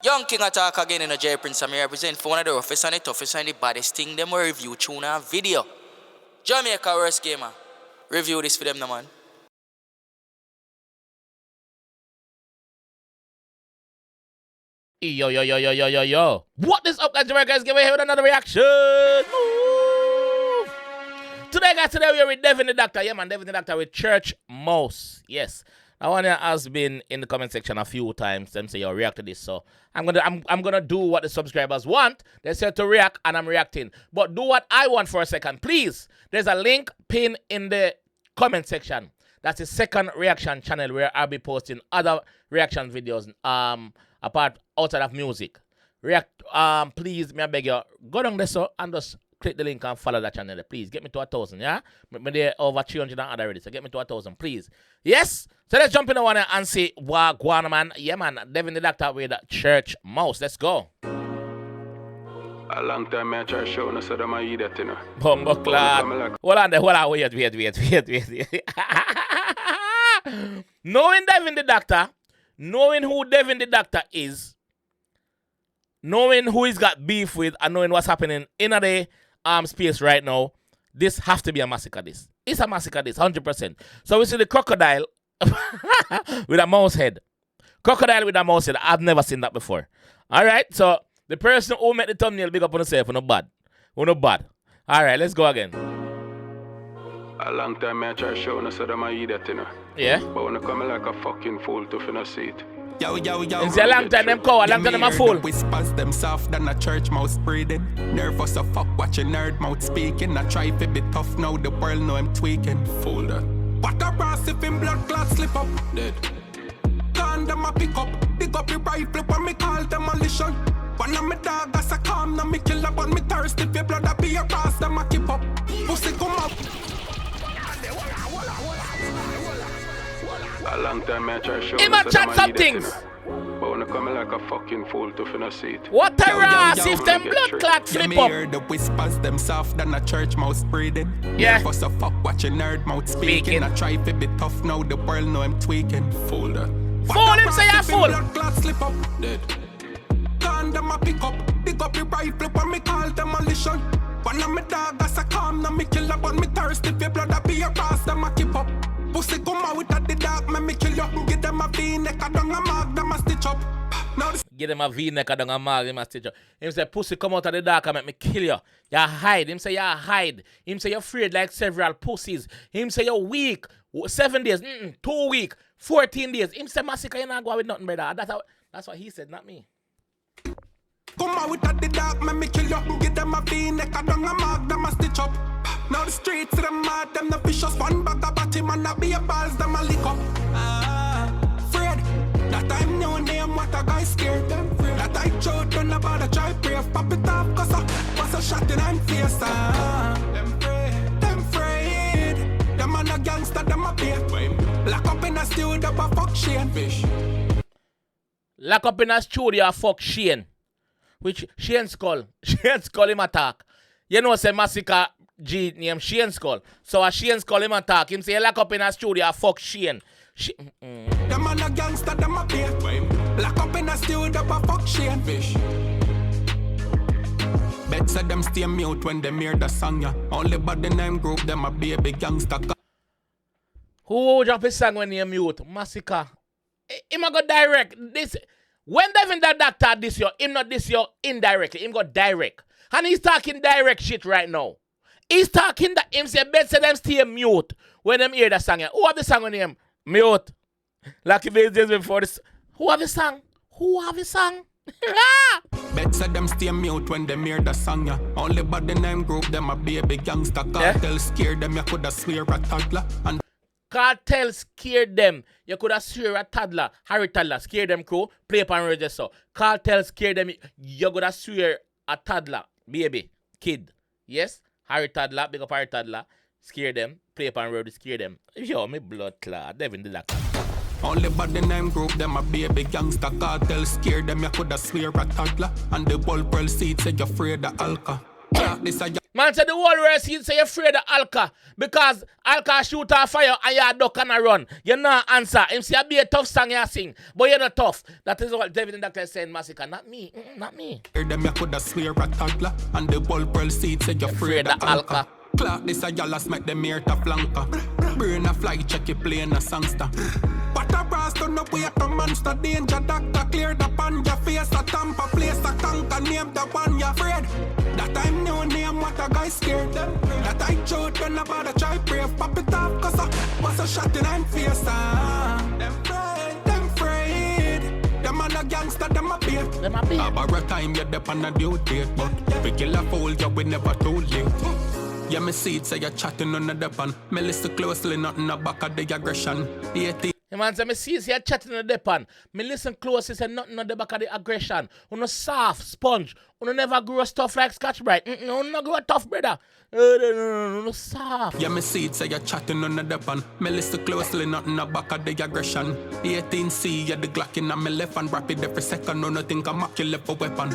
Young King attack again in a J Prince. I represent for one of the roughest and the toughest and the baddest thing. Them will review tune and video. Jamaica worst gamer. Review this for them, no man. Yo. What is up, guys? JAMAICA'S give here with another reaction. Move. Today, guys, we are with Devin the Dakta. Yeah, man, Devin the Dakta with Church Mouse. Yes. Now, one has been in the comment section a few times. Them say, yo, react to this. So I'm gonna do what the subscribers want. They said to react, and I'm reacting. But do what I want for a second, please. There's a link pinned in the comment section. That's the second reaction channel where I'll be posting other reaction videos. Apart outside of music. React, please, may I beg you, go down there so and just click the link and follow that channel. Please get me to 1,000, yeah? Me there over 300 and other already, so get me to 1,000, please. Yes? So let's jump in the one and see what Guana man. Yeah, man, Devin the Dakta with Church Mouse. Let's go. A long time I try showing us that I'm a idiot, you know. Bumbo clad. Hold on, wait. Knowing Devin the Dakta, knowing who Devin the Dakta is, knowing who he's got beef with, and knowing what's happening in the space right now, this has to be a massacre. It's a massacre, 100%. So we see the crocodile with a mouse head. Crocodile with a mouse head. I've never seen that before. All right, so the person who made the thumbnail big up on himself, not bad. Not bad. All right, let's go again. A long time I try showing us that I'm a idiot, you know. Yeah. But when I come like a fucking fool to finna see it. Yo. It's a long time them call, a long time them a fool. Whispers them soft than a church mouse breathing. Nervous a fuck watching nerd mouth speaking. I try to be tough now, the world know I'm tweaking. Fool that. What a brass if in blood clot slip up. Dead. Gun them a pick up. Dig up your rifle when me call demolition. One of me dog as a calm, now me kill up on me thirst. If your blood a be a brass, them a keep up. Pussy come up. A long time I try showing He might chat some things. But when I come like a fucking fool to finna see it. What a ras if them blood clot slip up. Hear the whispers them soft than a church mouse breathing. Yeah. Nervous a fuck watching nerd mouth speaking. I try to be tough now, the world know I'm tweaking. Fool that. Fool him say a fool. Blood clot slip up. Dead. Gun them a pick up. Dig up your rifle when me call demolition. One of me dog as a calm, now me kill up on me thirst. If your blood a be a ras, them a keep up. Pussy come out at the dark, me kill you. Give them a V-neck, I don't a mark, them a stitch up. Now Give them a V-neck, I don't a mark, them a stitch up. Him say, pussy come out at the dark and make me kill you. You hide. Him say, you hide. Him say, you're afraid like several pussies. Him say, you're weak. 7 days, 2 weeks, 14 days. Him say, massacre, you're not going with nothing, brother. That's what he said, not me. come out at the dark, me kill you. Give them a V-neck, I don't a mark, them a stitch up. Now the streets, them mad, them the vicious. One bag of batty man, that be a balls, them a lick up. Fred, that I'm new name, what a guy scared them. That I showed them about a try brave. Pop it up, cause I was a shot in and face. Them afraid. Them man a gangster, them a beat. Lock up in a studio, but fuck Shane. Fish. Lock up in a studio, fuck Shane. Which Shane Skull. Shane Skull him attack. You know, say massacre G name Shane Skull. So a Shane Skull him attack. Him say lock up in a studio, fuck Shane. Them man a gangster, them a beat. Lock up in a studio, but fuck Shane. Fish. Bet said them stay mute when them hear the song, yeah. Only but the name group, them a baby gangster. Who drop his song when you mute? Massacre. Him a go direct. This when Devin the Dakta this year, him not this year indirectly. Him go direct. And he's talking direct shit right now. He's talking that him say bet say them stay mute when them hear the song. Who have the song on him? Mute. Like if it's just before this. Who have the song? Who have the song? Bet said them stay mute when them hear the song, yeah. Only but the name group, them a baby gangster. Cartel scared them, you coulda swear a toddler. And Cartel scared them. You could have swear a toddler. Harry toddler scared them crew. Play up and register. Cartel scared them. You could have swear a toddler. Baby. Kid. Yes? Harry toddler. Big up Harry toddler. Scare them. Play up and register. Scare them. Yo, me blood clot. Devin the Dakta. only but the name group, them a baby gangster. Cartel scared them, you coulda swear a toddler. And the whole world see it, say you're afraid of alcohol. This a Man said the whole world see say you're afraid of Alka because Alka shoot off fire and you duck and a run. You not answer. Him say be a tough song you sing, but you're not tough. That is what Devin and Dakta is saying, Massacre. Not me. Not me. Hear them you coulda swear a toddler, and the whole world see it say you're afraid of Alka. Clark this a y'all make them here to flanker. Burn a fly check you playing a songster. But a brass turn up way to monster danger. Doctor clear the pan your face a tamper place a conquer name the one you afraid. That time no name what a guy scared. That I showed when about a try brave pop it off cause I was a shot in I'm face. Them afraid. Them on a gangster, them a beat. About a time you're the pan a due date, but we kill a fool you we never too late. Yeah, me see it say you're chatting on the pan. Me listen closely, nothing the back of the aggression. 18. Hey man, say me see it say you're chatting on the pan. Me listen closely, say nothing on the back of the aggression. Uno soft, sponge. Uno never grow stuff like Scotch Brite. Uno no grow tough, brother. Uno soft. Yeah, me see it say you're chatting on the pan. Me listen closely, nothing the back of the aggression. 18C, yeah, the Glock in my left and rapid every second. No, nothing can mock you left a weapon.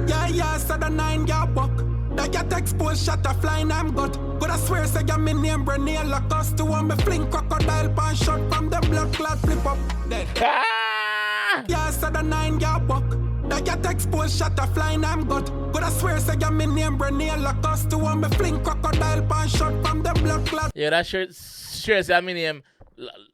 Yeah, so the 9 ya buck. That get exposed, shot a flying, I'm good. But I swear, say, I'm in name, Brunel, like us to one, me fling crocodile, pan shot from the blood clot, flip up. Dead. Yeah, so the 9 ya buck. That get exposed, shot a flying, I'm good. But I swear, say, I'm in name, Brunel, like us to one, me fling crocodile, pan shot from the blood clot. Yeah, that sure say, I'm in name,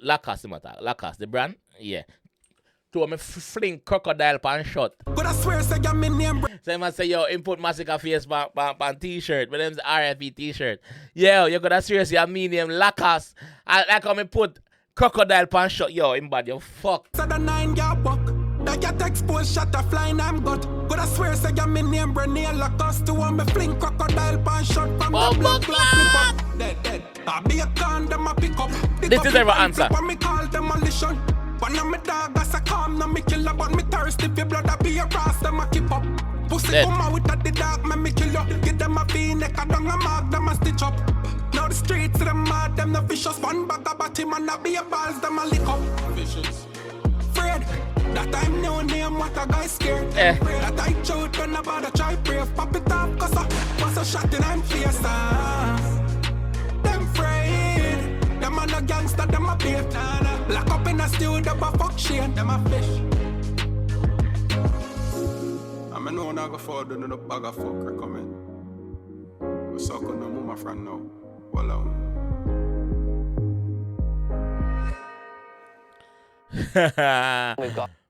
Lacoste, the brand? Yeah. To me fling crocodile pan shot. But I swear, say, I'm in name, so I must say, yo, input Massacre face pan t-shirt. But them's RFP t-shirt. Yo, you gotta seriously have me name Lacoste. I like how me put crocodile pan shot. Yo, in bad, yo, fuck. So the 9 ya buck. That get exposed, shot a flying, I'm good. But I swear, say, I'm in name, Brunel, like us to one, me fling crocodile pan shot from the blood clot. Dead. I be a con, them a pick up. This is every answer. When me call demolition. One of my dog as a calm, no me kill but me thirsty for blood, I be a cross, them a keep up. Pussy come out at the dark, me kill you. Give them a V-neck, I don't a mark, them a stitch up. Now the streets, them mad, them the vicious. One bag about him and I be a balls, them a lick up. Vicious. Fred, that I'm no name, what a guy scared. That I showed when about a try brave, pop it off, cause I was a shot in I'm fierce. Them afraid, them on a gangster, them a beat. Lock up in a stew, them a fuck shit, them a fish. I'm a no one I go forward to the bag of fuck recommend. We suck on no my friend now. Well,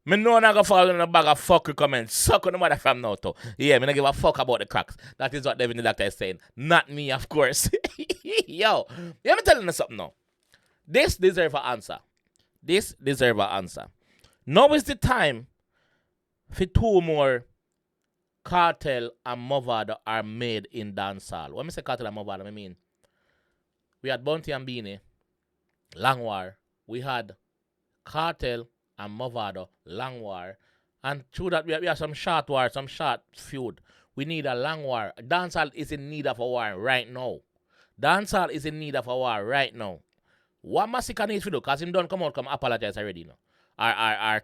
me know I go fall in a bag of fuck recommend. Suck on the mother from now too. Yeah, me not give a fuck about the cracks. That is what Devin the Dakta is saying. Not me, of course. Yo, let me tell you something now. This deserves an answer. This deserves an answer. Now is the time for 2 more Cartel and Movado are made in dancehall. When I say Cartel and Movado, I mean we had Bounty and Beanie, Long War. We had Cartel and Movado, Long War. And through that, we have some short war, some short feud. We need a long war. Dancehall is in need of a war right now. Dancehall is in need of a war right now. What Massacre needs to do, because him don't come out, come apologize already, no. Or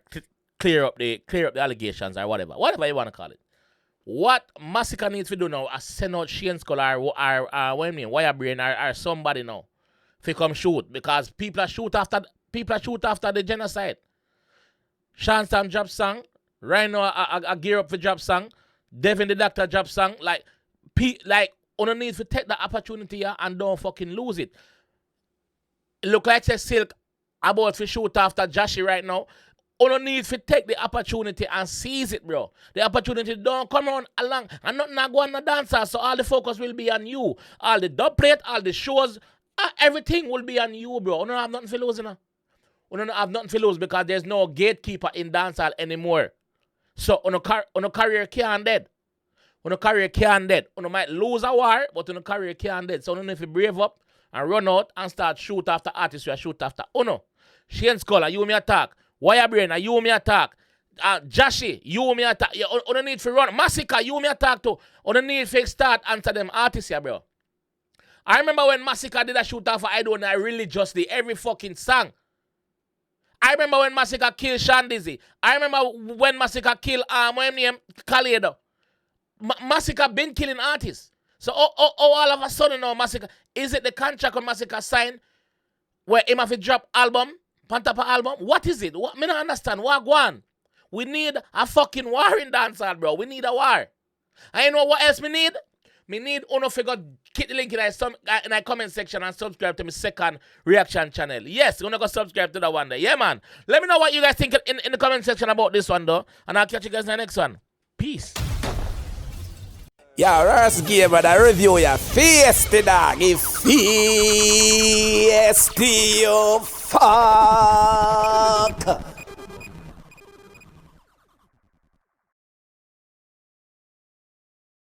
clear up the allegations or whatever. Whatever you want to call it. What Massacre needs to do now is send out Shane Skull or what I mean, Wirebrain or somebody now. If come shoot. Because people shoot after the genocide. Shanstam drop song. Right now I gear up for drop song. Devin the Dakta drop song. Like on need to take the opportunity here and don't fucking lose it. It look like say Silk about to shoot after Joshy right now. On need to take the opportunity and seize it, bro. The opportunity don't come on along and nothing not go on the dancer. So all the focus will be on you. All the dub plate, all the shows, everything will be on you, bro. You don't have nothing to lose, you know. You don't have nothing to lose because there's no gatekeeper in dancehall anymore. So on a career can't dead. On a career can't dead. You might lose a war, but on a career can't dead. So you need to brave up and run out and start shoot after artists who shoot after. Shane Skull, you me attack. Wirebrain, you me attack. Joshy, you me attack. You don't need to run. Massacre, you me attack too. You don't need to start answer them artists here, bro. I remember when Massacre did a shoot off I don't know religiously every fucking song. I remember when Massacre killed Sean Dizzy. I remember when Massacre killed my name Kaledo. Massacre been killing artists. So all of a sudden now, Massacre, is it the contract on Massacre signed where him have to drop album, Pantapa album? What is it? What, me not understand. What go on? We need a fucking war in dancehall, bro. We need a war. And you know what else me need? Me need uno figure hit the link in the comment section and subscribe to my second reaction channel. Yes, you're gonna go subscribe to that one there. Yeah, man. Let me know what you guys think in the comment section about this one, though. And I'll catch you guys in the next one. Peace. Yeah, Rars gave the review your face, the dog. If face, you fall.